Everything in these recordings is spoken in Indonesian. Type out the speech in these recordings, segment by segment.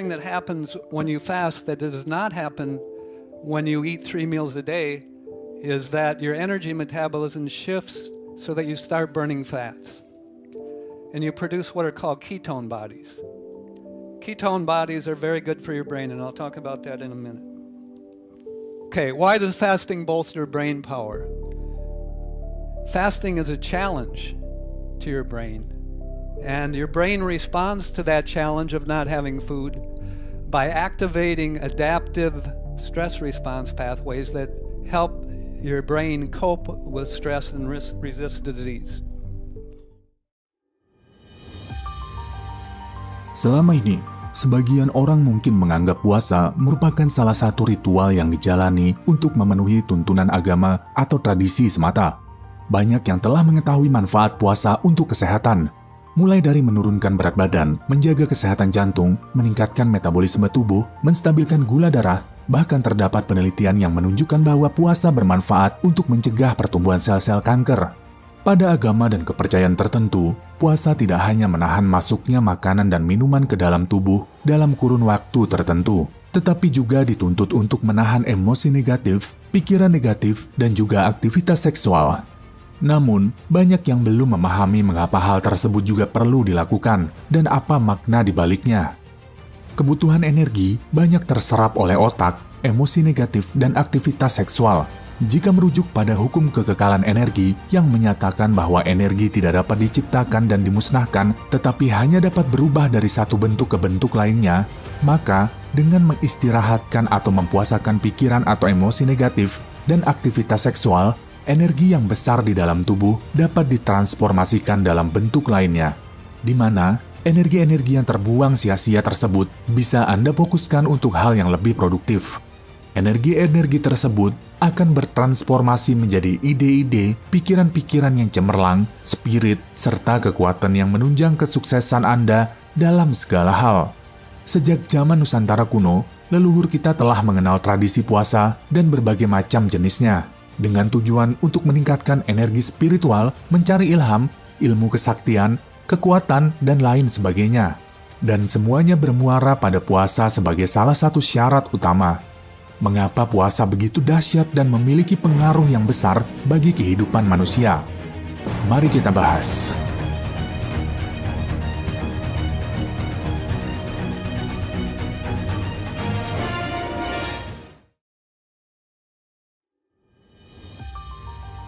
thing that happens when you fast that does not happen when you eat 3 meals a day is that your energy metabolism shifts so that you start burning fats. And you produce what are called ketone bodies. Ketone bodies are very good for your brain, and I'll talk about that in a minute. Okay, why does fasting bolster brain power? Fasting is a challenge to your brain. And your brain responds to that challenge of not having food by activating adaptive stress response pathways that help your brain cope with stress and resist disease. Selama ini, sebagian orang mungkin menganggap puasa merupakan salah satu ritual yang dijalani untuk memenuhi tuntunan agama atau tradisi semata. Banyak yang telah mengetahui manfaat puasa untuk kesehatan, mulai dari menurunkan berat badan, menjaga kesehatan jantung, meningkatkan metabolisme tubuh, menstabilkan gula darah, bahkan terdapat penelitian yang menunjukkan bahwa puasa bermanfaat untuk mencegah pertumbuhan sel-sel kanker. Pada agama dan kepercayaan tertentu, puasa tidak hanya menahan masuknya makanan dan minuman ke dalam tubuh dalam kurun waktu tertentu, tetapi juga dituntut untuk menahan emosi negatif, pikiran negatif, dan juga aktivitas seksual. Namun, banyak yang belum memahami mengapa hal tersebut juga perlu dilakukan dan apa makna di baliknya. Kebutuhan energi banyak terserap oleh otak, emosi negatif, dan aktivitas seksual. Jika merujuk pada hukum kekekalan energi yang menyatakan bahwa energi tidak dapat diciptakan dan dimusnahkan, tetapi hanya dapat berubah dari satu bentuk ke bentuk lainnya, maka dengan mengistirahatkan atau mempuasakan pikiran atau emosi negatif dan aktivitas seksual, energi yang besar di dalam tubuh dapat ditransformasikan dalam bentuk lainnya, di mana energi-energi yang terbuang sia-sia tersebut bisa Anda fokuskan untuk hal yang lebih produktif. Energi-energi tersebut akan bertransformasi menjadi ide-ide, pikiran-pikiran yang cemerlang, spirit, serta kekuatan yang menunjang kesuksesan Anda dalam segala hal. Sejak zaman Nusantara kuno, leluhur kita telah mengenal tradisi puasa dan berbagai macam jenisnya, dengan tujuan untuk meningkatkan energi spiritual, mencari ilham, ilmu kesaktian, kekuatan, dan lain sebagainya. Dan semuanya bermuara pada puasa sebagai salah satu syarat utama. Mengapa puasa begitu dahsyat dan memiliki pengaruh yang besar bagi kehidupan manusia? Mari kita bahas.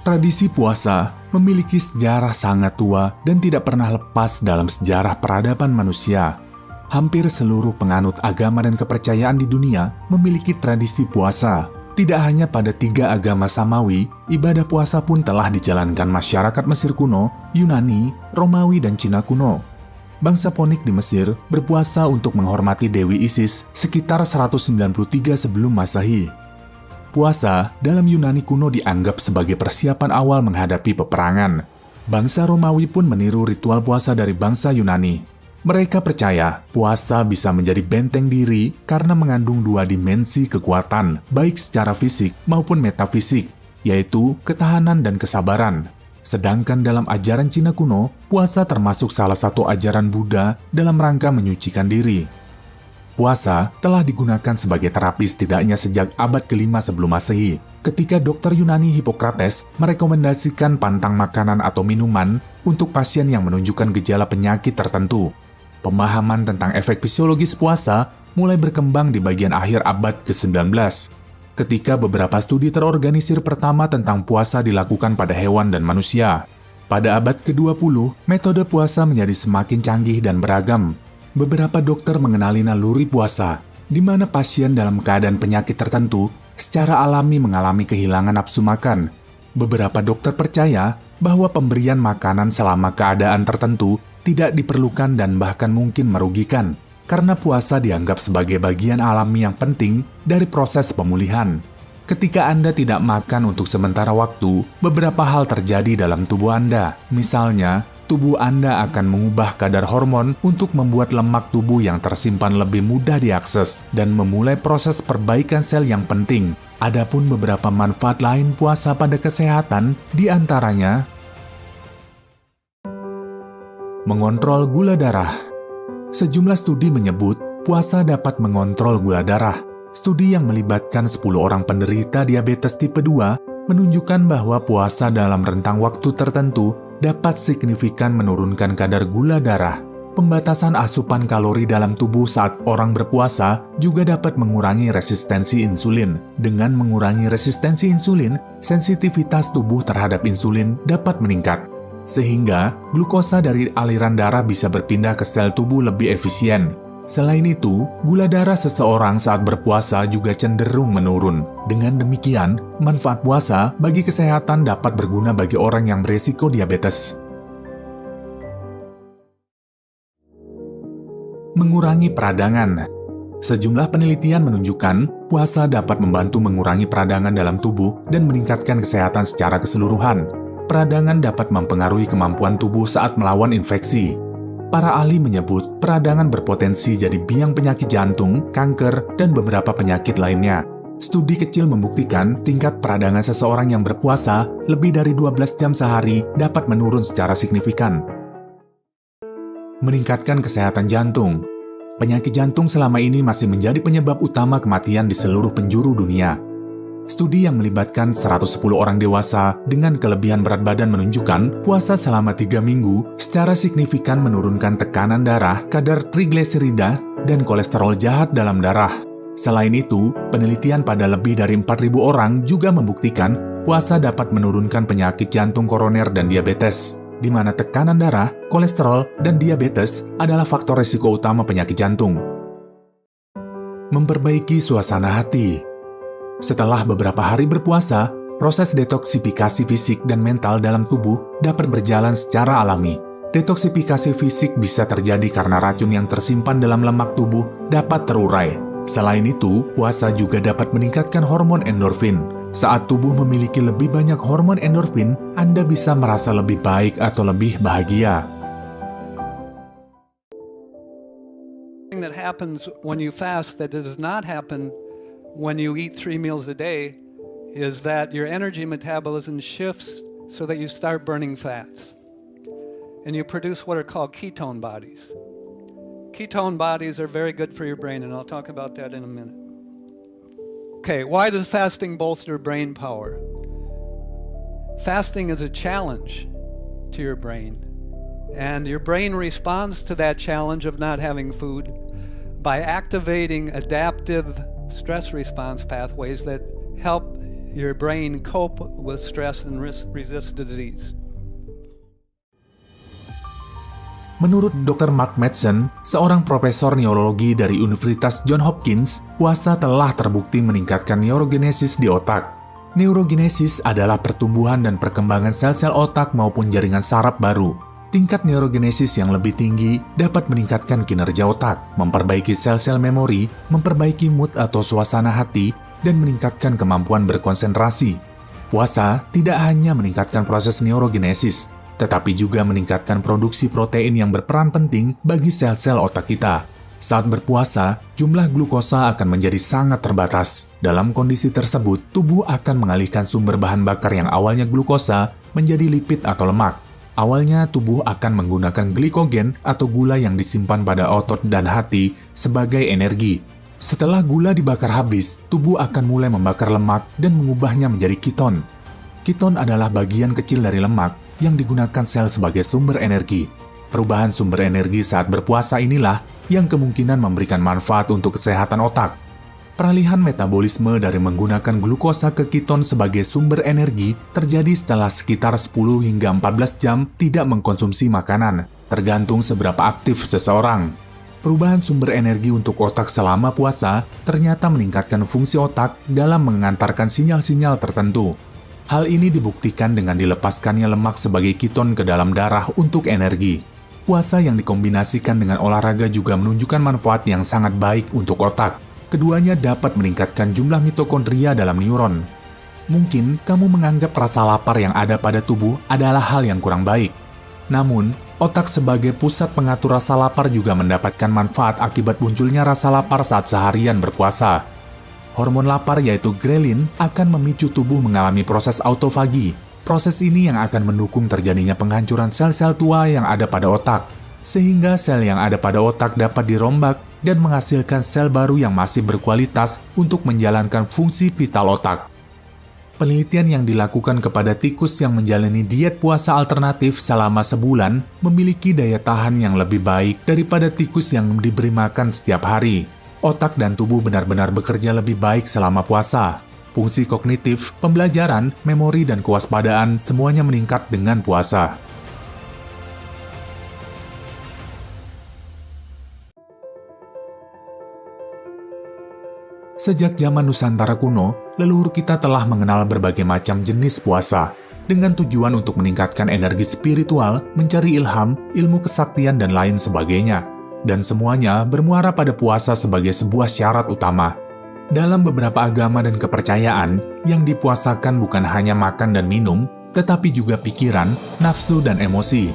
Tradisi puasa memiliki sejarah sangat tua dan tidak pernah lepas dalam sejarah peradaban manusia. Hampir seluruh penganut agama dan kepercayaan di dunia memiliki tradisi puasa. Tidak hanya pada 3 agama samawi, ibadah puasa pun telah dijalankan masyarakat Mesir kuno, Yunani, Romawi, dan Cina kuno. Bangsa Ponik di Mesir berpuasa untuk menghormati Dewi Isis sekitar 193 sebelum Masehi. Puasa dalam Yunani kuno dianggap sebagai persiapan awal menghadapi peperangan. Bangsa Romawi pun meniru ritual puasa dari bangsa Yunani. Mereka percaya puasa bisa menjadi benteng diri karena mengandung 2 dimensi kekuatan, baik secara fisik maupun metafisik, yaitu ketahanan dan kesabaran. Sedangkan dalam ajaran Cina kuno, puasa termasuk salah satu ajaran Buddha dalam rangka menyucikan diri. Puasa telah digunakan sebagai terapi setidaknya sejak abad ke-5 sebelum Masehi, ketika dokter Yunani Hippocrates merekomendasikan pantang makanan atau minuman untuk pasien yang menunjukkan gejala penyakit tertentu. Pemahaman tentang efek fisiologis puasa mulai berkembang di bagian akhir abad ke-19, ketika beberapa studi terorganisir pertama tentang puasa dilakukan pada hewan dan manusia. Pada abad ke-20, metode puasa menjadi semakin canggih dan beragam. Beberapa dokter mengenali naluri puasa, di mana pasien dalam keadaan penyakit tertentu secara alami mengalami kehilangan nafsu makan. Beberapa dokter percaya bahwa pemberian makanan selama keadaan tertentu tidak diperlukan dan bahkan mungkin merugikan, karena puasa dianggap sebagai bagian alami yang penting dari proses pemulihan. Ketika Anda tidak makan untuk sementara waktu, beberapa hal terjadi dalam tubuh Anda. Misalnya, tubuh Anda akan mengubah kadar hormon untuk membuat lemak tubuh yang tersimpan lebih mudah diakses dan memulai proses perbaikan sel yang penting. Adapun beberapa manfaat lain puasa pada kesehatan, di antaranya mengontrol gula darah. Sejumlah studi menyebut puasa dapat mengontrol gula darah. Studi yang melibatkan 10 orang penderita diabetes tipe 2 menunjukkan bahwa puasa dalam rentang waktu tertentu dapat signifikan menurunkan kadar gula darah. Pembatasan asupan kalori dalam tubuh saat orang berpuasa juga dapat mengurangi resistensi insulin. Dengan mengurangi resistensi insulin, sensitivitas tubuh terhadap insulin dapat meningkat, sehingga glukosa dari aliran darah bisa berpindah ke sel tubuh lebih efisien. Selain itu, gula darah seseorang saat berpuasa juga cenderung menurun. Dengan demikian, manfaat puasa bagi kesehatan dapat berguna bagi orang yang beresiko diabetes. Mengurangi peradangan. Sejumlah penelitian menunjukkan puasa dapat membantu mengurangi peradangan dalam tubuh dan meningkatkan kesehatan secara keseluruhan. Peradangan dapat mempengaruhi kemampuan tubuh saat melawan infeksi. Para ahli menyebut peradangan berpotensi jadi biang penyakit jantung, kanker, dan beberapa penyakit lainnya. Studi kecil membuktikan tingkat peradangan seseorang yang berpuasa lebih dari 12 jam sehari dapat menurun secara signifikan. Meningkatkan kesehatan jantung. Penyakit jantung selama ini masih menjadi penyebab utama kematian di seluruh penjuru dunia. Studi yang melibatkan 110 orang dewasa dengan kelebihan berat badan menunjukkan puasa selama 3 minggu secara signifikan menurunkan tekanan darah, kadar trigliserida, dan kolesterol jahat dalam darah. Selain itu, penelitian pada lebih dari 4.000 orang juga membuktikan puasa dapat menurunkan penyakit jantung koroner dan diabetes, di mana tekanan darah, kolesterol, dan diabetes adalah faktor risiko utama penyakit jantung. Memperbaiki suasana hati. Setelah beberapa hari berpuasa, proses detoksifikasi fisik dan mental dalam tubuh dapat berjalan secara alami. Detoksifikasi fisik bisa terjadi karena racun yang tersimpan dalam lemak tubuh dapat terurai. Selain itu, puasa juga dapat meningkatkan hormon endorfin. Saat tubuh memiliki lebih banyak hormon endorfin, Anda bisa merasa lebih baik atau lebih bahagia. That happens when you fast that does not happen when you eat 3 meals a day is that your energy metabolism shifts so that you start burning fats. And you produce what are called ketone bodies. Ketone bodies are very good for your brain, and I'll talk about that in a minute. Okay, why does fasting bolster brain power? Fasting is a challenge to your brain, and your brain responds to that challenge of not having food by activating adaptive stress response pathways that help your brain cope with stress and resist disease. Menurut Dr. Mark Madsen, seorang profesor neurologi dari Universitas Johns Hopkins, puasa telah terbukti meningkatkan neurogenesis di otak. Neurogenesis adalah pertumbuhan dan perkembangan sel-sel otak maupun jaringan saraf baru. Tingkat neurogenesis yang lebih tinggi dapat meningkatkan kinerja otak, memperbaiki sel-sel memori, memperbaiki mood atau suasana hati, dan meningkatkan kemampuan berkonsentrasi. Puasa tidak hanya meningkatkan proses neurogenesis, tetapi juga meningkatkan produksi protein yang berperan penting bagi sel-sel otak kita. Saat berpuasa, jumlah glukosa akan menjadi sangat terbatas. Dalam kondisi tersebut, tubuh akan mengalihkan sumber bahan bakar yang awalnya glukosa menjadi lipid atau lemak. Awalnya, tubuh akan menggunakan glikogen atau gula yang disimpan pada otot dan hati sebagai energi. Setelah gula dibakar habis, tubuh akan mulai membakar lemak dan mengubahnya menjadi keton. Keton adalah bagian kecil dari lemak yang digunakan sel sebagai sumber energi. Perubahan sumber energi saat berpuasa inilah yang kemungkinan memberikan manfaat untuk kesehatan otak. Peralihan metabolisme dari menggunakan glukosa ke keton sebagai sumber energi terjadi setelah sekitar 10 hingga 14 jam tidak mengkonsumsi makanan, tergantung seberapa aktif seseorang. Perubahan sumber energi untuk otak selama puasa ternyata meningkatkan fungsi otak dalam mengantarkan sinyal-sinyal tertentu. Hal ini dibuktikan dengan dilepaskannya lemak sebagai keton ke dalam darah untuk energi. Puasa yang dikombinasikan dengan olahraga juga menunjukkan manfaat yang sangat baik untuk otak. Keduanya dapat meningkatkan jumlah mitokondria dalam neuron. Mungkin kamu menganggap rasa lapar yang ada pada tubuh adalah hal yang kurang baik. Namun, otak sebagai pusat pengatur rasa lapar juga mendapatkan manfaat akibat munculnya rasa lapar saat seharian berpuasa. Hormon lapar yaitu grelin akan memicu tubuh mengalami proses autofagi. Proses ini yang akan mendukung terjadinya penghancuran sel-sel tua yang ada pada otak, sehingga sel yang ada pada otak dapat dirombak dan menghasilkan sel baru yang masih berkualitas untuk menjalankan fungsi vital otak. Penelitian yang dilakukan kepada tikus yang menjalani diet puasa alternatif selama sebulan memiliki daya tahan yang lebih baik daripada tikus yang diberi makan setiap hari. Otak dan tubuh benar-benar bekerja lebih baik selama puasa. Fungsi kognitif, pembelajaran, memori, dan kewaspadaan semuanya meningkat dengan puasa. Sejak zaman Nusantara kuno, leluhur kita telah mengenal berbagai macam jenis puasa, dengan tujuan untuk meningkatkan energi spiritual, mencari ilham, ilmu kesaktian, dan lain sebagainya. Dan semuanya bermuara pada puasa sebagai sebuah syarat utama. Dalam beberapa agama dan kepercayaan, yang dipuasakan bukan hanya makan dan minum, tetapi juga pikiran, nafsu, dan emosi.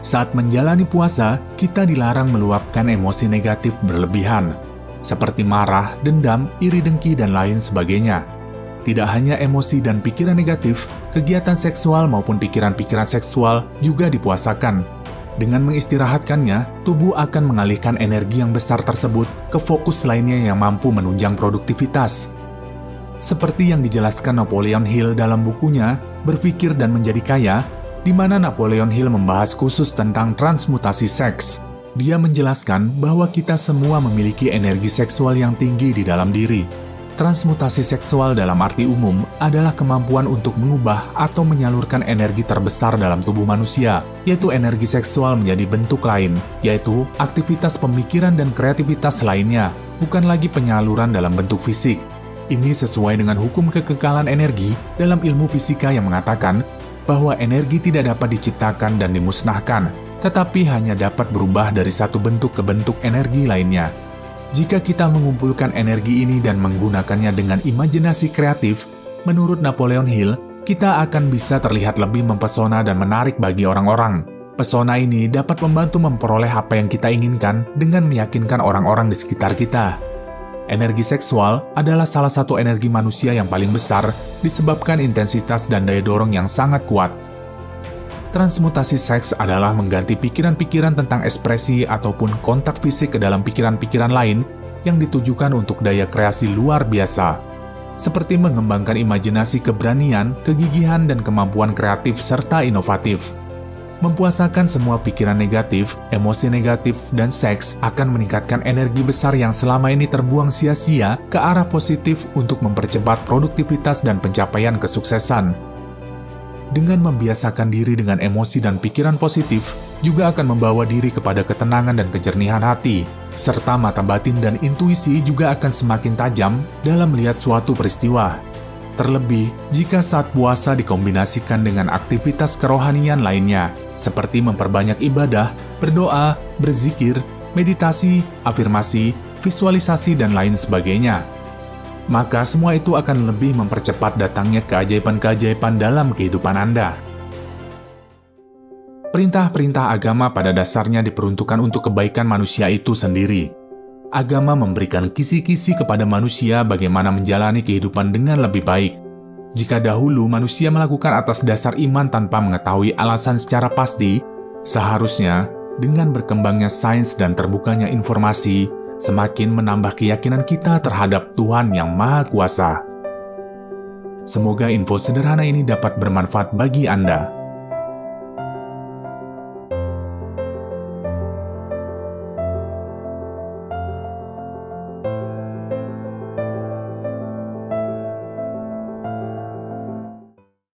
Saat menjalani puasa, kita dilarang meluapkan emosi negatif berlebihan, seperti marah, dendam, iri dengki, dan lain sebagainya. Tidak hanya emosi dan pikiran negatif, kegiatan seksual maupun pikiran-pikiran seksual juga dipuasakan. Dengan mengistirahatkannya, tubuh akan mengalihkan energi yang besar tersebut ke fokus lainnya yang mampu menunjang produktivitas. Seperti yang dijelaskan Napoleon Hill dalam bukunya Berpikir dan Menjadi Kaya, di mana Napoleon Hill membahas khusus tentang transmutasi seks. Dia menjelaskan bahwa kita semua memiliki energi seksual yang tinggi di dalam diri. Transmutasi seksual dalam arti umum adalah kemampuan untuk mengubah atau menyalurkan energi terbesar dalam tubuh manusia, yaitu energi seksual menjadi bentuk lain, yaitu aktivitas pemikiran dan kreativitas lainnya, bukan lagi penyaluran dalam bentuk fisik. Ini sesuai dengan hukum kekekalan energi dalam ilmu fisika yang mengatakan bahwa energi tidak dapat diciptakan dan dimusnahkan, tetapi hanya dapat berubah dari satu bentuk ke bentuk energi lainnya. Jika kita mengumpulkan energi ini dan menggunakannya dengan imajinasi kreatif, menurut Napoleon Hill, kita akan bisa terlihat lebih mempesona dan menarik bagi orang-orang. Pesona ini dapat membantu memperoleh apa yang kita inginkan dengan meyakinkan orang-orang di sekitar kita. Energi seksual adalah salah satu energi manusia yang paling besar disebabkan intensitas dan daya dorong yang sangat kuat. Transmutasi seks adalah mengganti pikiran-pikiran tentang ekspresi ataupun kontak fisik ke dalam pikiran-pikiran lain yang ditujukan untuk daya kreasi luar biasa, seperti mengembangkan imajinasi, keberanian, kegigihan, dan kemampuan kreatif serta inovatif. Mempuasakan semua pikiran negatif, emosi negatif, dan seks akan meningkatkan energi besar yang selama ini terbuang sia-sia ke arah positif untuk mempercepat produktivitas dan pencapaian kesuksesan. Dengan membiasakan diri dengan emosi dan pikiran positif, juga akan membawa diri kepada ketenangan dan kejernihan hati, serta mata batin dan intuisi juga akan semakin tajam dalam melihat suatu peristiwa. Terlebih, jika saat puasa dikombinasikan dengan aktivitas kerohanian lainnya, seperti memperbanyak ibadah, berdoa, berzikir, meditasi, afirmasi, visualisasi, dan lain sebagainya, maka semua itu akan lebih mempercepat datangnya keajaiban-keajaiban dalam kehidupan Anda. Perintah-perintah agama pada dasarnya diperuntukkan untuk kebaikan manusia itu sendiri. Agama memberikan kisi-kisi kepada manusia bagaimana menjalani kehidupan dengan lebih baik. Jika dahulu manusia melakukan atas dasar iman tanpa mengetahui alasan secara pasti, seharusnya dengan berkembangnya sains dan terbukanya informasi, semakin menambah keyakinan kita terhadap Tuhan yang Maha Kuasa. Semoga info sederhana ini dapat bermanfaat bagi Anda.